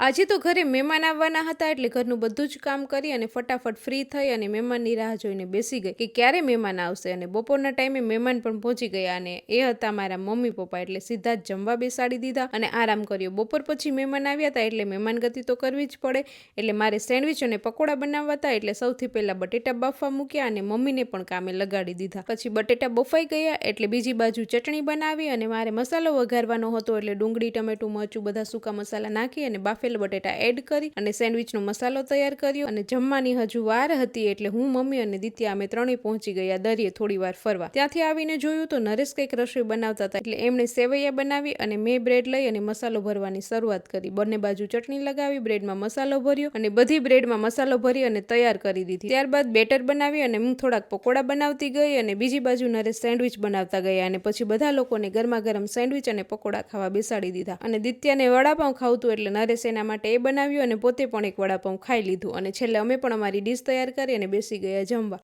આજે તો ઘરે મહેમાન આવવાના હતા એટલે ઘરનું બધું જ કામ કરી અને ફટાફટ ફ્રી થઈ અને મહેમાનની રાહ જોઈને બેસી ગઈ કે ક્યારે મહેમાન આવશે. અને બપોરના ટાઈમે મહેમાન પણ પહોંચી ગયા અને એ હતા મારા મમ્મી પપ્પા. એટલે સીધા જ જમવા બેસાડી દીધા અને આરામ કર્યો. બપોર પછી મહેમાન આવ્યા હતા એટલે મહેમાન ગતિ તો કરવી જ પડે. એટલે મારે સેન્ડવિચ અને પકોડા બનાવવા હતા. એટલે સૌથી પહેલા બટેટા બાફવા મૂક્યા અને મમ્મીને પણ કામે લગાડી દીધા. પછી બટેટા બફાઈ ગયા એટલે બીજી બાજુ ચટણી બનાવી અને મારે મસાલો વઘારવાનો હતો. એટલે ડુંગળી, ટમેટું, મરચું બધા સૂકા મસાલા નાખી અને બાફેલા બટેટા એડ કરી અને સેન્ડવિચનો મસાલો તૈયાર કર્યો. અને જમવાની હજુ વાર હતી એટલે હું, મમ્મી અને દિત્યા અમે ત્રણેય પહોંચી ગયા દરિયે થોડી વાર ફરવા. ત્યાંથી આવીને જોયું તો નરેશ કંઈક રસોઈ બનાવતા હતા એટલે એમણે સેવૈયા બનાવી અને મેં બ્રેડ લઈ અને મસાલો ભરવાની શરૂઆત કરી. બંને બાજુ ચટણી લગાવી, બ્રેડમાં મસાલો ભર્યો અને બધી બ્રેડમાં મસાલો ભરી અને તૈયાર કરી દીધી. ત્યારબાદ બેટર બનાવી અને હું થોડાક પકોડા બનાવતી ગઈ અને બીજી બાજુ નરેશ સેન્ડવિચ બનાવતા ગયા. અને પછી બધા લોકોને ગરમા ગરમ સેન્ડવિચ અને પકોડા ખાવા બેસાડી દીધા. અને દિત્યાને વડાપાઉં ખાવતું એટલે નરેશ એના માટે એ બનાવ્યું અને પોતે પણ એક વડાપાઉં ખાઈ લીધું. અને છેલ્લે અમે પણ અમારી ડીશ તૈયાર કરી અને બેસી ગયા જમવા.